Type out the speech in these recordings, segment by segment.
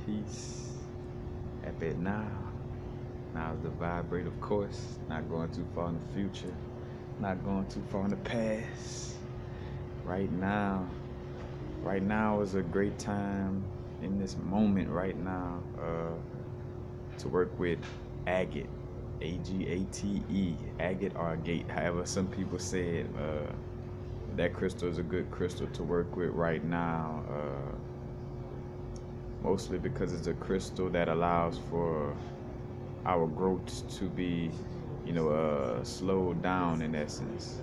peace. Epic now. Now's the vibrate, of course. Not going too far in the future. Not going too far in the past. Right now. Right now is a great time in this moment right now to work with Agate. Agate. Agate or Agate. However some people say it. That crystal is a good crystal to work with right now. Mostly because it's a crystal that allows for our growth to be, slowed down in essence.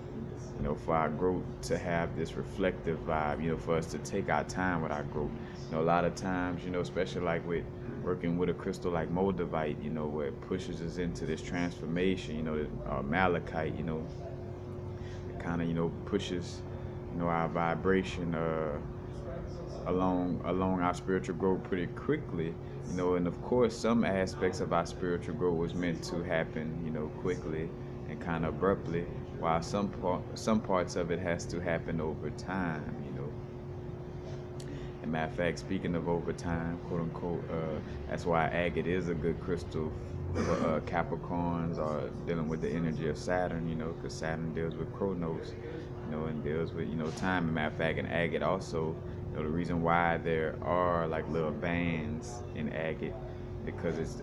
For our growth to have this reflective vibe, for us to take our time with our growth. A lot of times, especially like with working with a crystal like moldavite, where it pushes us into this transformation, malachite, it kind of, pushes, our vibration along our spiritual growth pretty quickly, and of course some aspects of our spiritual growth was meant to happen, quickly and kind of abruptly, while some parts of it has to happen over time. And matter of fact, speaking of overtime, quote unquote, that's why agate is a good crystal for Capricorns or dealing with the energy of Saturn, because Saturn deals with Chronos, and deals with, time. And matter of fact, in agate also, the reason why there are like little bands in agate, because it's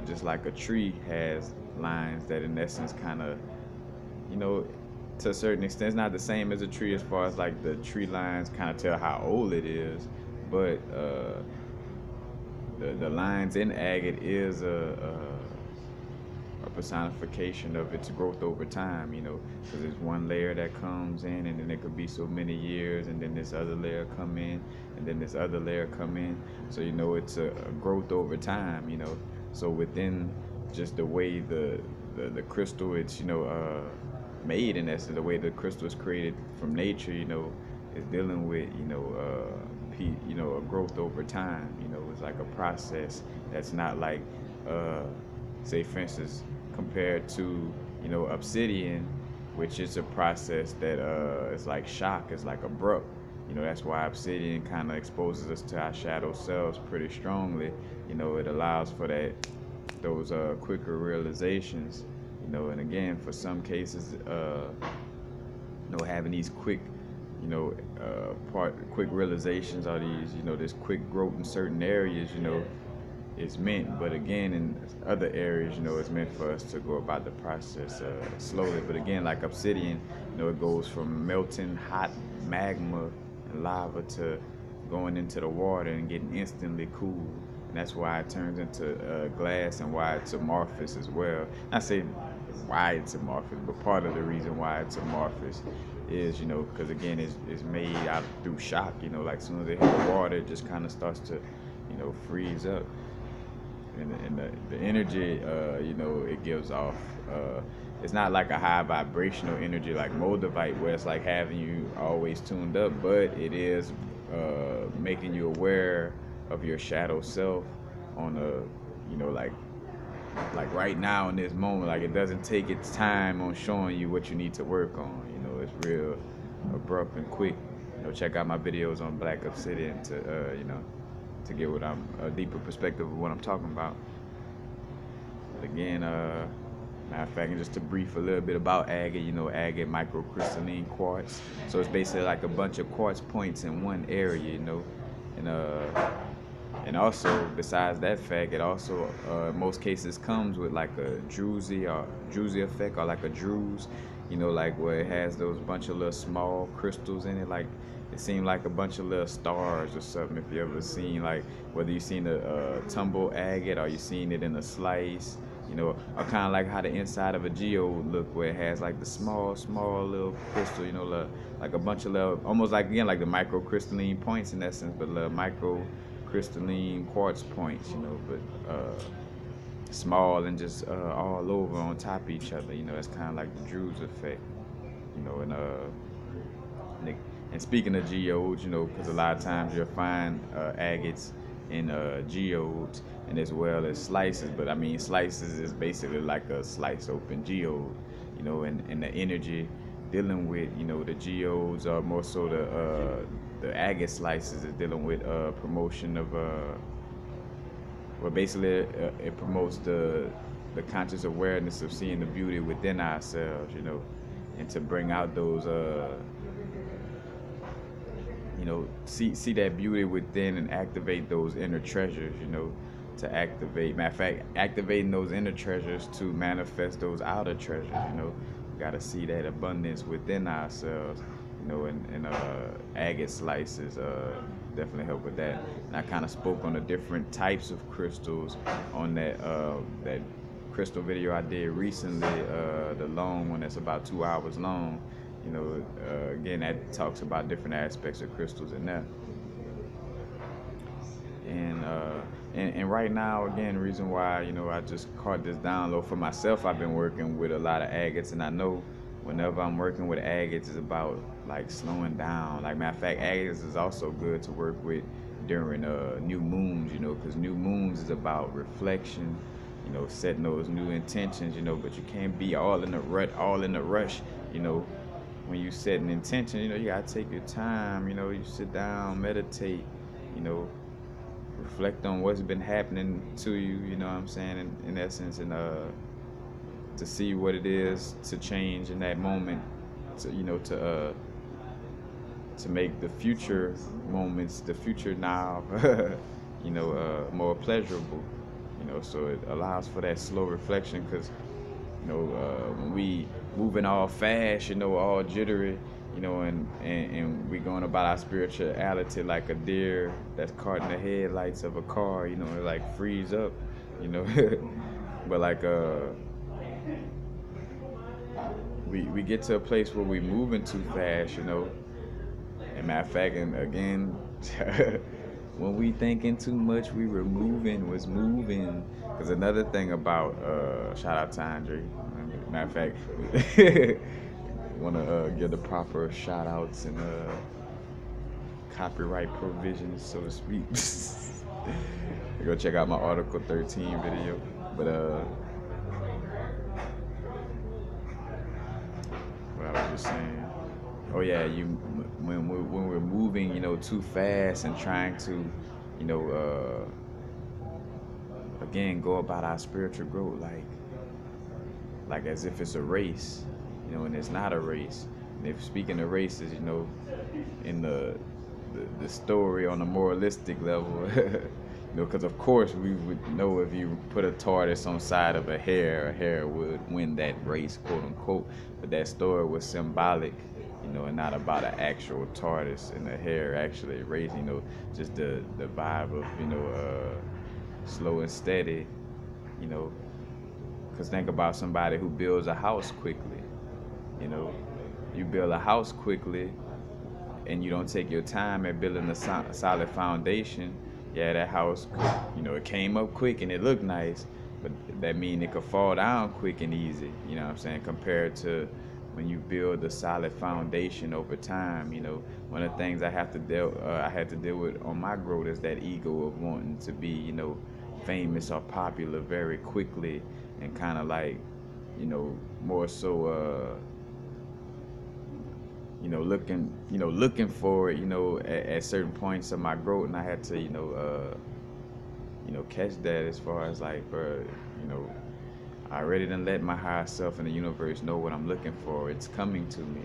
just like a tree has lines that in essence kind of, you know, to a certain extent, it's not the same as a tree as far as like the tree lines kind of tell how old it is, but the lines in agate is a personification of its growth over time, because there's one layer that comes in, and then it could be so many years, and then this other layer come in, and then this other layer come in. So it's a growth over time. So within just the way the crystal it's made, in essence, the way the crystal is created from nature, is dealing with a growth over time. It's like a process that's not like say for instance compared to obsidian, which is a process that is like shock, is like abrupt. That's why obsidian kind of exposes us to our shadow selves pretty strongly. It allows for those quicker realizations. And again, for some cases, having these quick quick realizations, or these this quick growth in certain areas, is meant. But again, in other areas, it's meant for us to go about the process slowly. But again, like obsidian, it goes from melting hot magma and lava to going into the water and getting instantly cool. And that's why it turns into glass, and why it's amorphous as well. Not saying why it's amorphous, but part of the reason why it's amorphous is, because again, it's made out through shock. Like as soon as it hit the water, it just kind of starts to, freeze up. And the energy, it gives off, it's not like a high vibrational energy like moldavite, where it's like having you always tuned up, but it is making you aware of your shadow self on a, like right now in this moment. Like it doesn't take its time on showing you what you need to work on. It's real abrupt and quick. Check out my videos on black obsidian to get what I'm a deeper perspective of what I'm talking about. But again, matter of fact, and just to brief a little bit about agate, agate microcrystalline quartz. So it's basically like a bunch of quartz points in one area, and and also besides that fact, it also in most cases comes with like a druzy effect, or like a druze, like where it has those bunch of little small crystals in it, like it seemed like a bunch of little stars or something. If you ever seen, like, whether you seen a tumble agate, or you seen it in a slice, or kind of like how the inside of a geode look, where it has like the small little crystal, like a bunch of little, almost like, again, like the microcrystalline points in essence, but little microcrystalline quartz points, but small and just all over on top of each other. It's kind of like the Druze effect, and and speaking of geodes, because a lot of times you'll find agates in geodes, and as well as slices. But I mean, slices is basically like a slice open geode, and the energy dealing with, the geodes, are more so the agate slices is dealing with promotion of well, basically, it promotes the conscious awareness of seeing the beauty within ourselves, and to bring out those, see that beauty within and activate those inner treasures, to activate. Matter of fact, activating those inner treasures to manifest those outer treasures, We got to see that abundance within ourselves, and agate slices definitely help with that. And I kind of spoke on the different types of crystals on that crystal video I did recently, the long one that's about 2 hours long. Again, that talks about different aspects of crystals in there. And right now, again, the reason why I just caught this download for myself. I've been working with a lot of agates, and I know whenever I'm working with agates, it's about like slowing down. Like, matter of fact, agates is also good to work with during new moons, because new moons is about reflection, setting those new intentions, but you can't be all in the rut, all in the rush, when you set an intention, you gotta take your time, you sit down, meditate, you know, reflect on what's been happening to you, you know what I'm saying, in essence, and to see what it is to change in that moment, to make the future moments, the future now, more pleasurable, so it allows for that slow reflection, because when we moving all fast, all jittery, and we going about our spirituality like a deer that's caught in the headlights of a car, it like freeze up, but like we get to a place where we moving too fast, and matter of fact, and again, when we thinking too much, we removing what's moving. Because another thing about shout out to Andre, matter of fact, want to give the proper shout outs and copyright provisions, so to speak. Go check out my Article 13 video. But what I was just saying. Oh yeah, when we're moving, too fast and trying to, again, go about our spiritual growth like as if it's a race, and it's not a race. And if speaking of races, in the story on a moralistic level, because of course we would know if you put a tortoise on side of a hare would win that race, quote unquote. But that story was symbolic, and not about an actual tortoise and a hare actually racing, just the vibe of, slow and steady, because think about somebody who builds a house quickly, you build a house quickly and you don't take your time at building a solid foundation. Yeah, that house, it came up quick and it looked nice, but that means it could fall down quick and easy, what I'm saying, compared to when you build a solid foundation over time. One of the things I had to deal with on my growth is that ego of wanting to be, famous or popular very quickly, and kind of like, more so, looking for it, at certain points of my growth, and I had to, catch that as far as like, bro, I already done let my higher self in the universe know what I'm looking for. It's coming to me.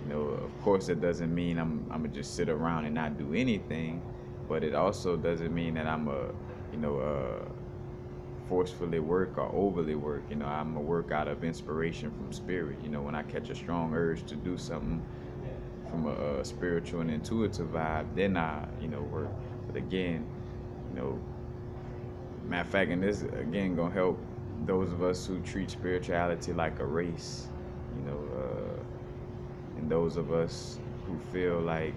Of course, it doesn't mean I'm gonna just sit around and not do anything, but it also doesn't mean that I'm forcefully work or overly work. I'm a work out of inspiration from spirit. When I catch a strong urge to do something from a spiritual and intuitive vibe, then I, work. But again, matter of fact, and this again gonna help those of us who treat spirituality like a race, and those of us who feel like,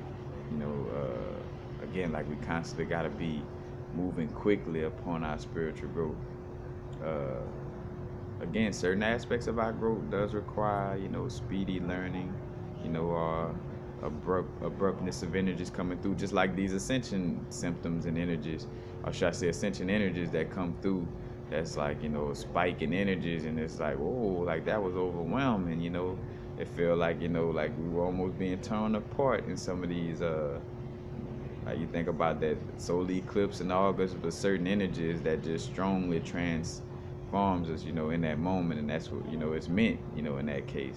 again, like we constantly gotta be moving quickly upon our spiritual growth. Again, certain aspects of our growth does require, speedy learning, or abruptness of energies coming through, just like these ascension symptoms and energies, or should I say ascension energies that come through. That's like, spike in energies, and it's like, whoa, like that was overwhelming, It felt like, like we were almost being torn apart in some of these, Like you think about that solar eclipse in August, but certain energies that just strongly transforms us, in that moment, and that's what it's meant, in that case.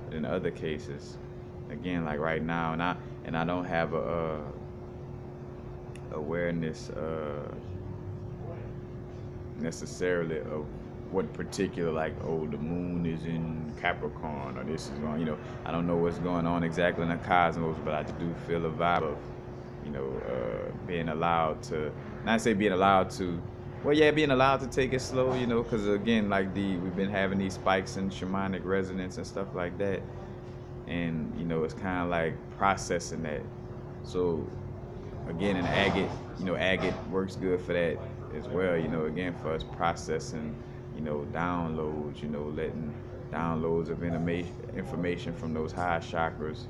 But in other cases, again, like right now, and I don't have a awareness necessarily of what particular, like, oh, the moon is in Capricorn or this is going, I don't know what's going on exactly in the cosmos, but I do feel a vibe of being allowed to, not say being allowed to, well, yeah, being allowed to take it slow, because again, like we've been having these spikes in shamanic resonance and stuff like that, and it's kind of like processing that. So again, in agate, agate works good for that as well. Again, for us processing, downloads, letting downloads of information from those high chakras,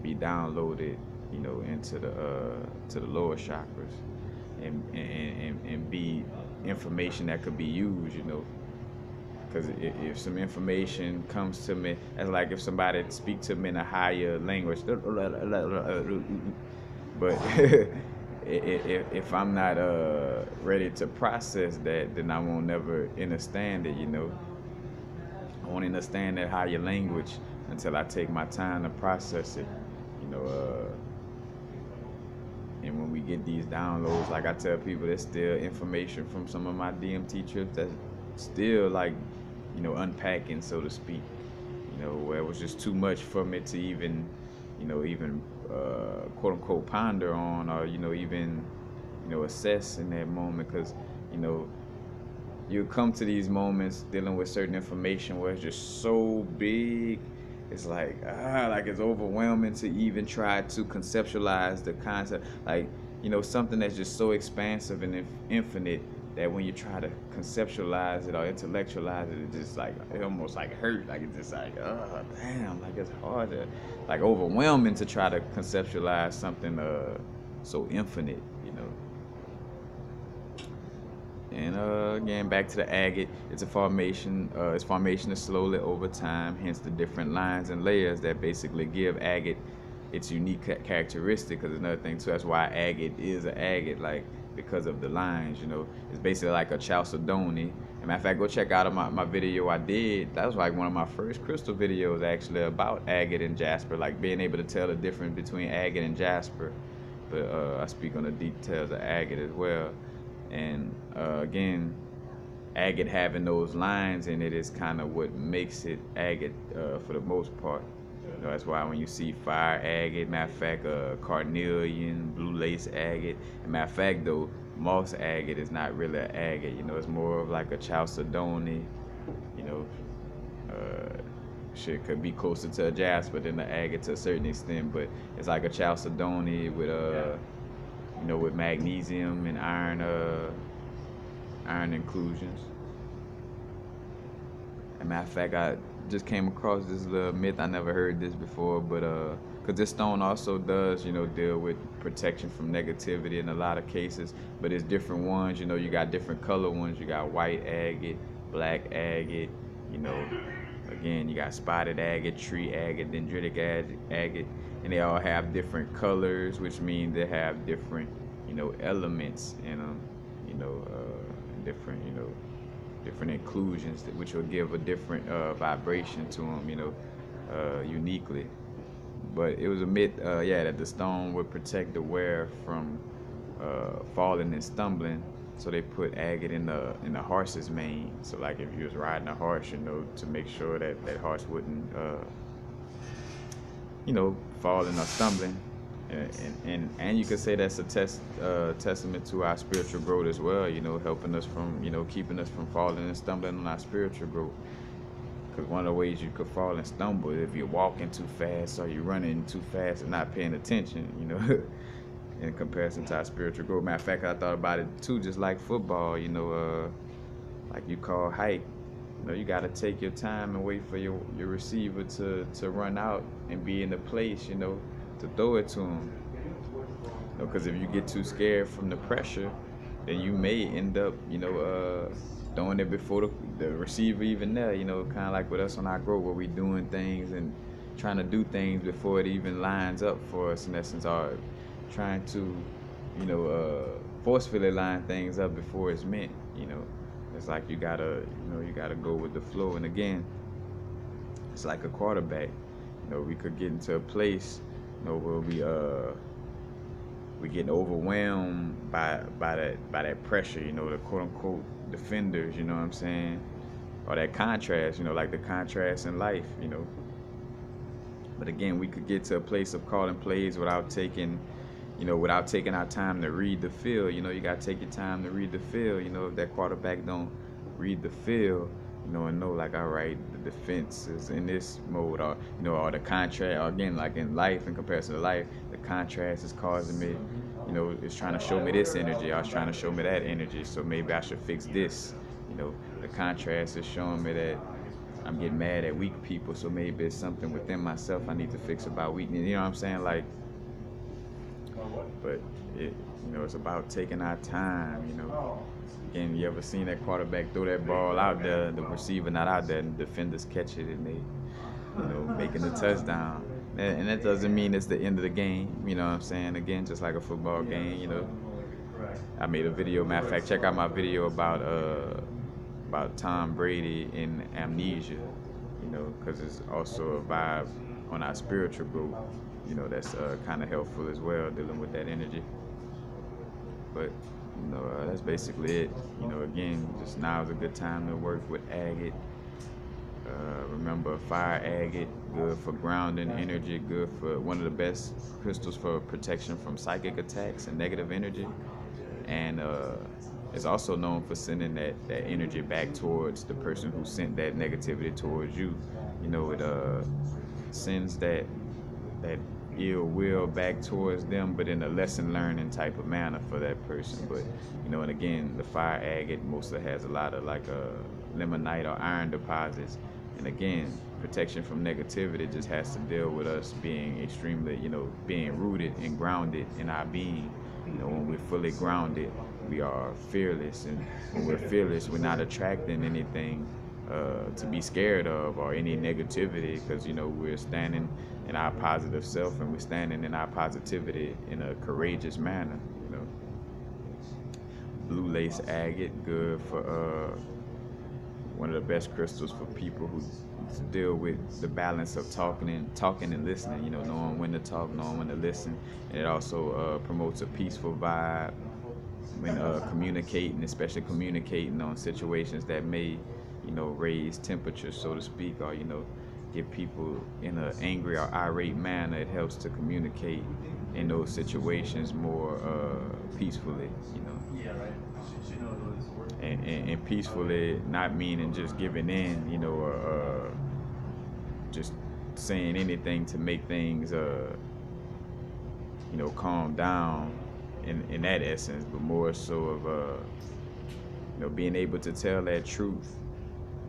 be downloaded, into the lower chakras, and be information that could be used, because if some information comes to me, that's like if somebody speak to me in a higher language, but if I'm not ready to process that, then I won't never understand it. I won't understand that higher language until I take my time to process it. And when we get these downloads, like I tell people, there's still information from some of my DMT trips that's still like, unpacking, so to speak. Where it was just too much for me to even, quote unquote ponder on, or even, assess in that moment, because you come to these moments dealing with certain information where it's just so big. It's like it's overwhelming to even try to conceptualize the concept, like something that's just so expansive and infinite, that when you try to conceptualize it or intellectualize it, it just like, it almost like hurt, like it's just like, oh damn, like it's hard to, like, overwhelming to try to conceptualize something so infinite. And again, back to the agate, it's a formation. Its formation is slowly over time, hence the different lines and layers that basically give agate its unique characteristic. Because another thing too, that's why agate is an agate, like, because of the lines. It's basically like a chalcedony. As a matter of fact, go check out my video I did. That was like one of my first crystal videos, actually, about agate and jasper, like being able to tell the difference between agate and jasper. But I speak on the details of agate as well. And again, agate having those lines in it is kind of what makes it agate for the most part. That's why when you see fire agate, matter of fact, carnelian, blue lace agate, matter of fact though, moss agate is not really an agate. It's more of like a chalcedony. Shit could be closer to a jasper than the agate to a certain extent, but it's like a chalcedony with with magnesium and iron inclusions. As a matter of fact, I just came across this little myth. I never heard this before, but because this stone also does, deal with protection from negativity in a lot of cases, but it's different ones. You got different color ones. You got white agate, black agate, again, you got spotted agate, tree agate, dendritic agate, and they all have different colors, which means they have different, elements in them, different, different inclusions, which will give a different vibration to them, uniquely. But it was a myth, that the stone would protect the wearer from falling and stumbling. So they put agate in the horse's mane. So like if you was riding a horse, to make sure that horse wouldn't, falling or stumbling. And you could say that's a testament to our spiritual growth as well, helping us from, keeping us from falling and stumbling on our spiritual growth. Because one of the ways you could fall and stumble is if you're walking too fast or you're running too fast and not paying attention, in comparison to our spiritual growth. Matter of fact, I thought about it too, just like football, like you call hike. You got to take your time and wait for your receiver to run out and be in the place, to throw it to him. Because if you get too scared from the pressure, then you may end up, throwing it before the receiver even there, kind of like with us on our growth, where we doing things and, trying to do things before it even lines up for us, in essence, or trying to, forcefully line things up before it's meant. It's like you gotta go with the flow. And again, it's like a quarterback. We could get into a place, where we getting overwhelmed by that pressure. The quote unquote defenders. You know what I'm saying? Or that contrast. Like the contrast in life. But again, we could get to a place of calling plays without taking our time to read the field. You gotta take your time to read the field. If that quarterback don't read the field, and know like, all right, the defense is in this mode, or the contrast, or again, like in life, in comparison to life, the contrast is causing me, it's trying to show me this energy, or it's trying to show me that energy, so maybe I should fix this. The contrast is showing me that I'm getting mad at weak people, so maybe it's something within myself I need to fix about weakness. You know what I'm saying? Like, but it's about taking our time. Again, you ever seen that quarterback throw that ball out there, the receiver not out there, and the defenders catch it, and they, making the touchdown. And that doesn't mean it's the end of the game. You know what I'm saying? Again, just like a football game. I made a video. Matter of fact, check out my video about Tom Brady and amnesia. Because it's also a vibe on our spiritual growth. That's kind of helpful as well, dealing with that energy. But that's basically it. Again, just now is a good time to work with agate. Remember, fire agate, good for grounding energy, good for one of the best crystals for protection from psychic attacks and negative energy. And it's also known for sending that energy back towards the person who sent that negativity towards you. It sends that ill will back towards them, but in a lesson learning type of manner for that person. But and again, the fire agate mostly has a lot of like limonite or iron deposits. And again, protection from negativity just has to deal with us being extremely, being rooted and grounded in our being. When we're fully grounded, we are fearless, and when we're fearless, we're not attracting anything to be scared of, or any negativity, because we're standing in our positive self, and we're standing in our positivity in a courageous manner. Blue lace agate, good for one of the best crystals for people who deal with the balance of talking and listening. Knowing when to talk, knowing when to listen. And it also promotes a peaceful vibe when communicating, especially communicating on situations that may raise temperatures, so to speak, or get people in an angry or irate manner. It helps to communicate in those situations more peacefully. And peacefully, not meaning just giving in, or just saying anything to make things calm down in that essence, but more so of being able to tell that truth,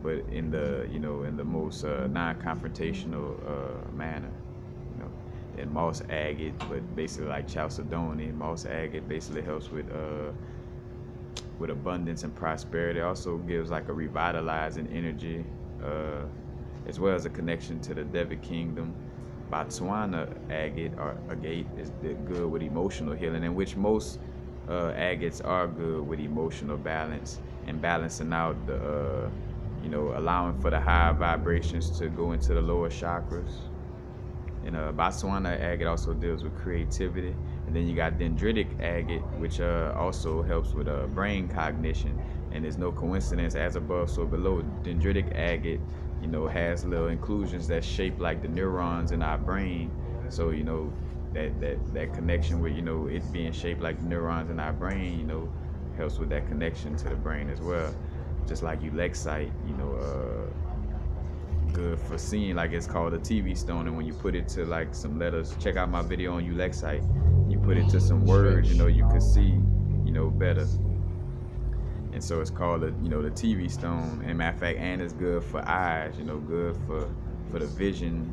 but in the most non-confrontational manner. And moss agate, but basically like chalcedony. Moss agate basically helps with abundance and prosperity. It also gives like a revitalizing energy, as well as a connection to the Devi kingdom. Botswana agate is good with emotional healing, in which most agates are good with emotional balance and balancing out the allowing for the high vibrations to go into the lower chakras. And Botswana agate also deals with creativity. And then you got dendritic agate, which also helps with brain cognition. And there's no coincidence, as above, so below. Dendritic agate, has little inclusions that shape like the neurons in our brain. So, that connection with, it being shaped like the neurons in our brain, helps with that connection to the brain as well. Just like Ulexite, good for seeing, like it's called a TV stone, and when you put it to like some letters, check out my video on Ulexite, you put it to some words, you can see, better. And so it's called the TV stone. And matter of fact, and it's good for eyes, good for the vision,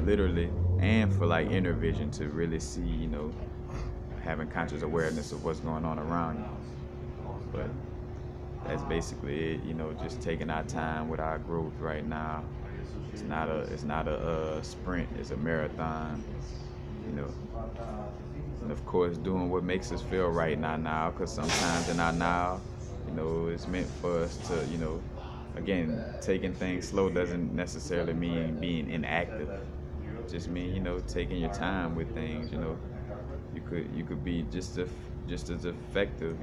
literally, and for like inner vision, to really see, having conscious awareness of what's going on around you. But that's basically it, just taking our time with our growth right now. It's not a sprint. It's a marathon. You know, and of course, doing what makes us feel right now. Because sometimes in our now, it's meant for us to, again, taking things slow doesn't necessarily mean being inactive. It just mean, taking your time with things. You could be just as effective.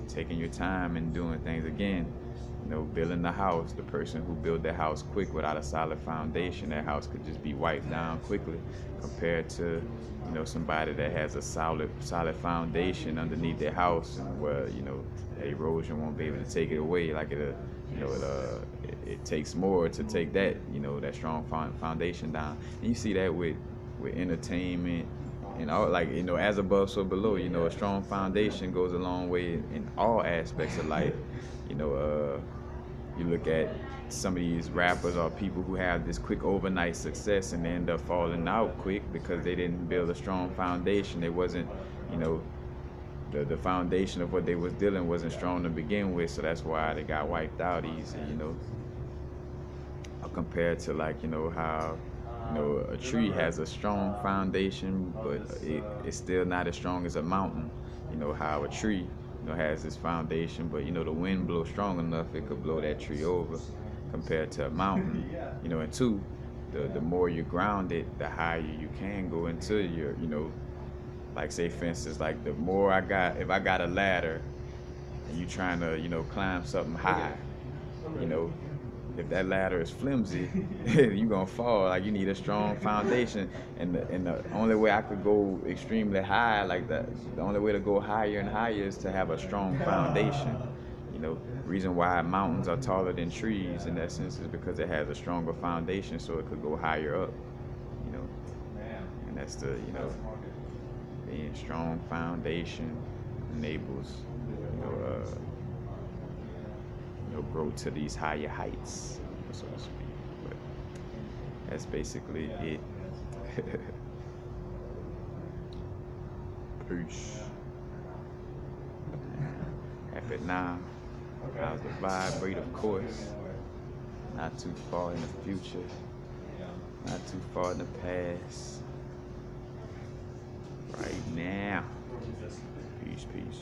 Taking your time and doing things again. Building the house. The person who built that house quick without a solid foundation, that house could just be wiped down quickly, compared to, somebody that has a solid foundation underneath their house, and where, that erosion won't be able to take it away. Like it takes more to take that strong foundation down. And you see that with entertainment and all, like, as above so below. A strong foundation goes a long way in all aspects of life. You look at some of these rappers or people who have this quick overnight success, and they end up falling out quick because they didn't build a strong foundation. It wasn't, the foundation of what they was dealing wasn't strong to begin with, so that's why they got wiped out easy. Compared to, like, how, a tree has a strong foundation, but it's still not as strong as a mountain. How a tree, has this foundation, but, the wind blows strong enough, it could blow that tree over, compared to a mountain. And two, the more you're grounded, the higher you can go into your, like, say for instance, like, if I got a ladder and you trying to, climb something high, you know, if that ladder is flimsy, you're gonna fall. Like, you need a strong foundation. And the only way I could go extremely high like that, the only way to go higher and higher is to have a strong foundation. Reason why mountains are taller than trees in that sense is because it has a stronger foundation, so it could go higher up. And that's the, being strong foundation enables, grow to these higher heights, so to speak. But that's basically it. Peace. Happy now. How's the vibrate, of course. Not too far in the future. Not too far in the past. Right now. Peace, peace.